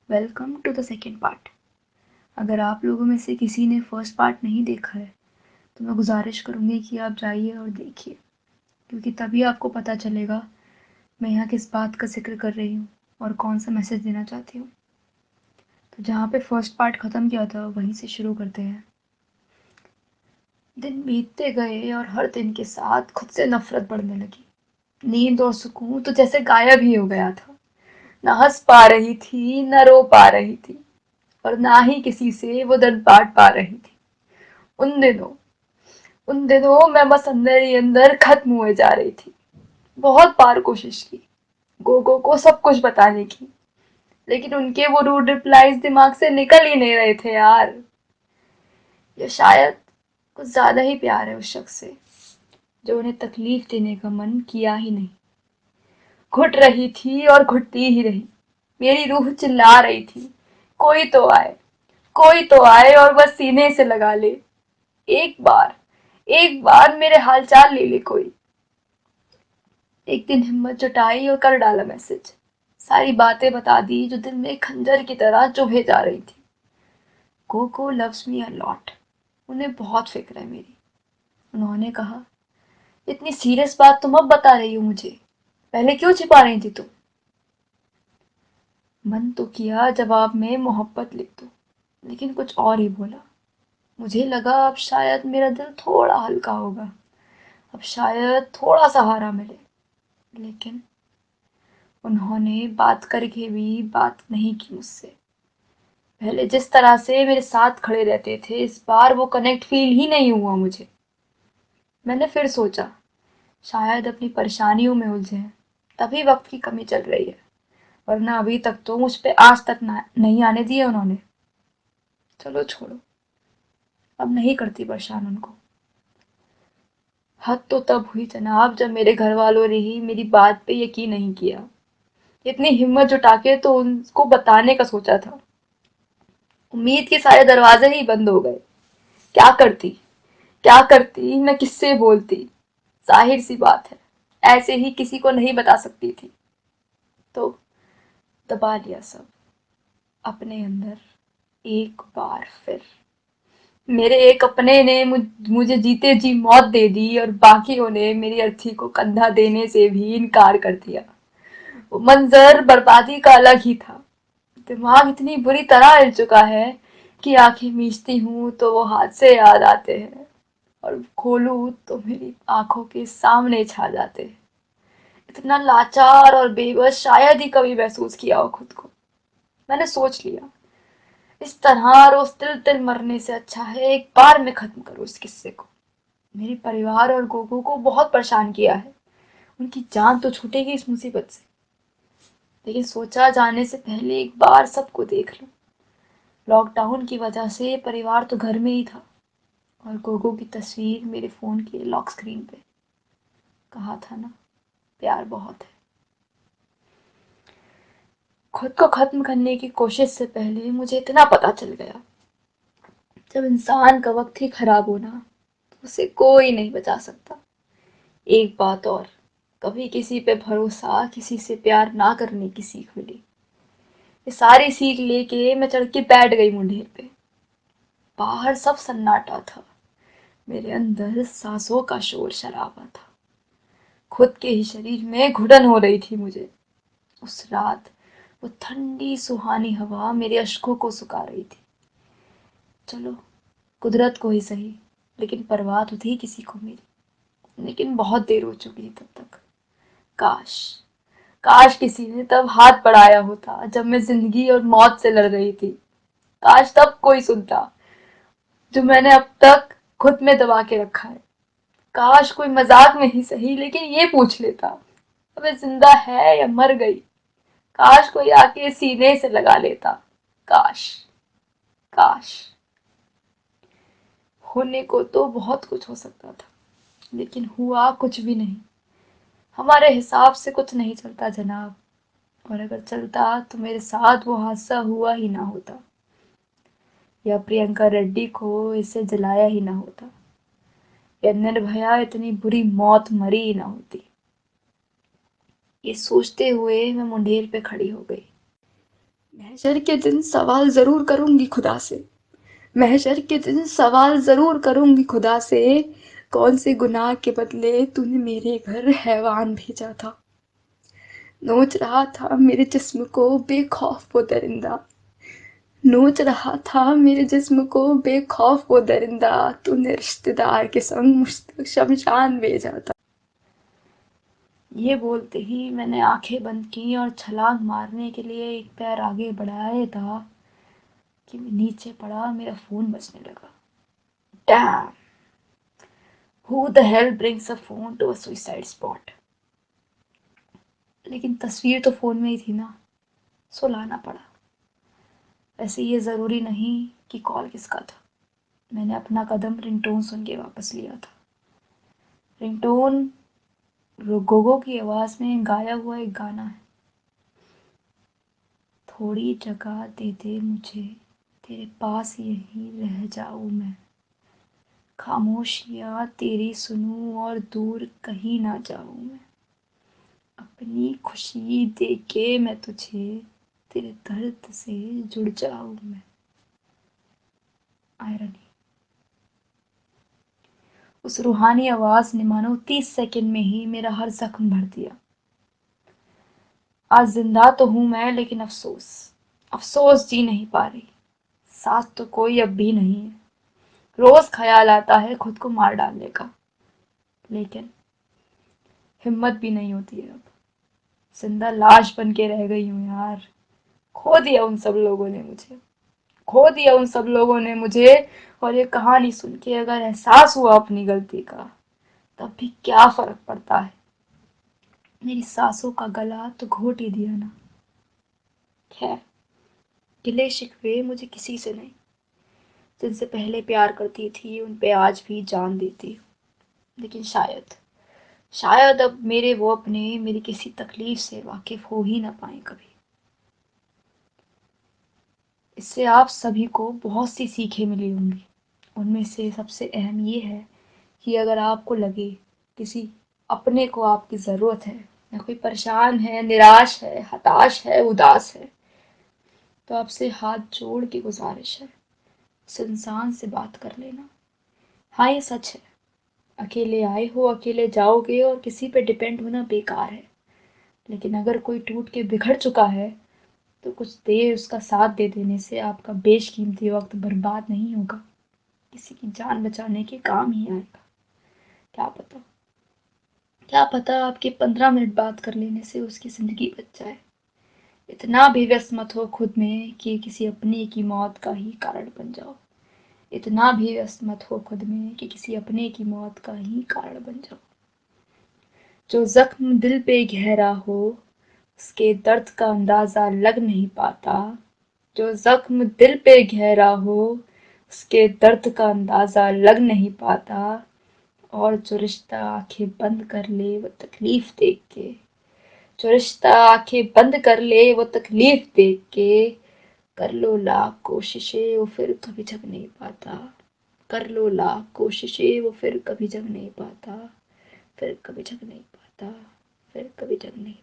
Welcome to the second part. अगर आप लोगों में से किसी ने फर्स्ट पार्ट नहीं देखा है तो मैं गुजारिश करूँगी कि आप जाइए और देखिए, क्योंकि तभी आपको पता चलेगा मैं यहाँ किस बात का जिक्र कर रही हूँ और कौन सा मैसेज देना चाहती हूँ। तो जहाँ पे फर्स्ट पार्ट ख़त्म किया था वहीं से शुरू करते हैं। दिन बीतते गए और हर दिन के साथ खुद से नफरत बढ़ने लगी। नींद और सुकून तो जैसे गायब ही हो गया था। ना हंस पा रही थी, न रो पा रही थी, और ना ही किसी से वो दर्द बांट पा रही थी। उन दिनों उन दिनों मैं बस अंदर ही अंदर खत्म हुए जा रही थी। बहुत बार कोशिश की गोगो को सब कुछ बताने की, लेकिन उनके वो रूड रिप्लाईज दिमाग से निकल ही नहीं रहे थे यार। या शायद कुछ ज्यादा ही प्यार है उस शख्स से जो उन्हें तकलीफ देने का मन किया ही नहीं। घुट रही थी और घुटती ही रही। मेरी रूह चिल्ला रही थी, कोई तो आए, कोई तो आए और बस सीने से लगा ले। एक बार एक बार मेरे हालचाल ले ले कोई। एक दिन हिम्मत जुटाई और कर डाला मैसेज। सारी बातें बता दी जो दिल में खंजर की तरह चुभे जा रही थी। Coco loves me a lot. उन्हें बहुत फिक्र है मेरी। उन्होंने कहा, इतनी सीरियस बात तुम अब बता रही हो मुझे, पहले क्यों छिपा रही थी तुम? मन तो किया जवाब में मोहब्बत लिख दो, लेकिन कुछ और ही बोला। मुझे लगा अब शायद मेरा दिल थोड़ा हल्का होगा, अब शायद थोड़ा सहारा मिले। लेकिन उन्होंने बात करके भी बात नहीं की मुझसे। पहले जिस तरह से मेरे साथ खड़े रहते थे, इस बार वो कनेक्ट फील ही नहीं हुआ मुझे। मैंने फिर सोचा, शायद अपनी परेशानियों में उलझे हैं, तभी वक्त की कमी चल रही है, वरना अभी तक तो मुझ पे आज तक नहीं आने दिए उन्होंने। चलो छोड़ो, अब नहीं करती परेशान उनको। हद तो तब हुई जनाब जब मेरे घर वालों ने ही मेरी बात पे यकीन नहीं किया। इतनी हिम्मत जुटा के तो उनको बताने का सोचा था। उम्मीद के सारे दरवाजे ही बंद हो गए। क्या करती, क्या करती, मैं किससे बोलती? जाहिर सी बात है, ऐसे ही किसी को नहीं बता सकती थी। तो दबा लिया सब अपने अंदर एक बार फिर। मेरे एक अपने ने मुझे जीते जी मौत दे दी और बाकियों ने मेरी अर्थी को कंधा देने से भी इनकार कर दिया। वो मंजर बर्बादी का अलग ही था। दिमाग इतनी बुरी तरह हिल चुका है कि आंखें मीचती हूँ तो वो हादसे याद आते हैं, और खोलूं तो मेरी आंखों के सामने छा जाते हैं। इतना लाचार और बेबस शायद ही कभी महसूस किया हो खुद को। मैंने सोच लिया, इस तरह रोज तिल तिल मरने से अच्छा है एक बार में खत्म करो इस किस्से को। मेरे परिवार और गोगो को बहुत परेशान किया है, उनकी जान तो छूटेगी इस मुसीबत से। लेकिन सोचा जाने से पहले एक बार सबको देख लूं। लॉकडाउन की वजह से परिवार तो घर में ही था, और गोगो की तस्वीर मेरे फोन की लॉक स्क्रीन पे। कहा था ना, प्यार बहुत है। खुद को खत्म करने की कोशिश से पहले मुझे इतना पता चल गया, जब इंसान का वक्त ही खराब होना तो उसे कोई नहीं बचा सकता। एक बात और, कभी किसी पे भरोसा, किसी से प्यार ना करने की सीख मिली। ये सारी सीख लेके मैं चढ़ के बैठ गई मुंडेर पे। बाहर सब सन्नाटा था, मेरे अंदर सांसों का शोर शराबा था। खुद के ही शरीर में घुटन हो रही थी मुझे। उस रात वो ठंडी सुहानी हवा मेरे अश्कों को सुखा रही थी। चलो, कुदरत को ही सही, लेकिन परवाह तो थी किसी को मेरी। लेकिन बहुत देर हो चुकी थी तब तक। काश, काश किसी ने तब हाथ बढ़ाया होता जब मैं जिंदगी और मौत से लड़ रही थी। काश तब कोई सुनता जो मैंने अब तक खुद में दबा के रखा है। काश कोई मजाक में ही सही, लेकिन ये पूछ लेता, अब मैं जिंदा है या मर गई? काश कोई आके सीने से लगा लेता। काश, काश। होने को तो बहुत कुछ हो सकता था, लेकिन हुआ कुछ भी नहीं। हमारे हिसाब से कुछ नहीं चलता जनाब, और अगर चलता तो मेरे साथ वो हादसा हुआ ही ना होता, या प्रियंका रेड्डी को इसे जलाया ही ना होता, या निर्भया इतनी बुरी मौत मरी ही ना होती। ये सोचते हुए मैं मुंडेर पे खड़ी हो गई। महशर के दिन सवाल ज़रूर करूँगी खुदा से, महशर के दिन सवाल ज़रूर करूँगी खुदा से, कौन से गुनाह के बदले तूने मेरे घर हैवान भेजा था। नोच रहा था मेरे जिस्म को बेखौफ वो दरिंदा, नोच रहा था मेरे जिस्म को बेखौफ वो दरिंदा, तूने रिश्तेदार के संग मुझ शमशान भेजा था। ये बोलते ही मैंने आंखें बंद की और छलांग मारने के लिए एक पैर आगे बढ़ाया था कि मैं नीचे पड़ा, मेरा फोन बजने लगा। Damn, who the hell brings a phone to a suicide spot. लेकिन तस्वीर तो फोन में ही थी ना, सो लाना पड़ा। वैसे ये ज़रूरी नहीं कि कॉल किसका था। मैंने अपना कदम रिंगटोन सुन के वापस लिया था। रिंगटोन गोगो की आवाज़ में गाया हुआ एक गाना है। थोड़ी जगह दे दे मुझे, तेरे पास यहीं रह जाऊं मैं, खामोशियाँ तेरी सुनूं और दूर कहीं ना जाऊं मैं, अपनी खुशी दे के मैं तुझे तेरे दर्द से जुड़ जाऊं मैं। आयरनी। उस रूहानी आवाज ने मानो 30 सेकंड में ही मेरा हर जख्म भर दिया। आज जिंदा तो हूं मैं, लेकिन अफसोस, अफसोस जी नहीं पा रही। साथ तो कोई अब भी नहीं है। रोज ख्याल आता है खुद को मार डालने का, लेकिन हिम्मत भी नहीं होती है अब। जिंदा लाश बन के रह गई हूँ यार। खो दिया उन सब लोगों ने मुझे, खो दिया उन सब लोगों ने मुझे। और ये कहानी सुन के अगर एहसास हुआ अपनी गलती का, तब भी क्या फर्क पड़ता है। मेरी सांसों का गला तो घोट ही दिया ना। खैर, गिले शिकवे मुझे किसी से नहीं। जिनसे पहले प्यार करती थी उन पे आज भी जान देती हूँ। लेकिन शायद, शायद अब मेरे वो अपने मेरी किसी तकलीफ से वाकिफ हो ही ना पाए कभी। इससे आप सभी को बहुत सी सीखें मिली होंगी। उनमें से सबसे अहम ये है कि अगर आपको लगे किसी अपने को आपकी ज़रूरत है, या कोई परेशान है, निराश है, हताश है, उदास है, तो आपसे हाथ जोड़ के गुजारिश है, उस इंसान से बात कर लेना। हाँ, ये सच है, अकेले आए हो अकेले जाओगे और किसी पे डिपेंड होना बेकार है। लेकिन अगर कोई टूट के बिखर चुका है, तो कुछ देर उसका साथ दे देने से आपका बेशकीमती वक्त बर्बाद नहीं होगा, किसी की जान बचाने के काम ही आएगा। क्या पता, क्या पता आपके 15 मिनट बात कर लेने से उसकी जिंदगी बच जाए। इतना भी व्यस्त मत हो खुद में कि किसी अपने की मौत का ही कारण बन जाओ। इतना भी व्यस्त मत हो खुद में कि किसी अपने की मौत का ही कारण बन जाओ। जो जख्म दिल पे गहरा हो, उसके दर्द का अंदाजा लग नहीं पाता। जो जख्म दिल पे गहरा हो, उसके दर्द का अंदाजा लग नहीं पाता। और जो रिश्ता आंखें बंद कर ले वो तकलीफ देख के, जो रिश्ता आंखें बंद कर ले वो तकलीफ देख के, कर लो लाख कोशिशें वो फिर कभी जग नहीं पाता। कर लो लाख कोशिशें वो फिर कभी जग नहीं पाता, फिर कभी जग नहीं पाता, फिर कभी जग नहीं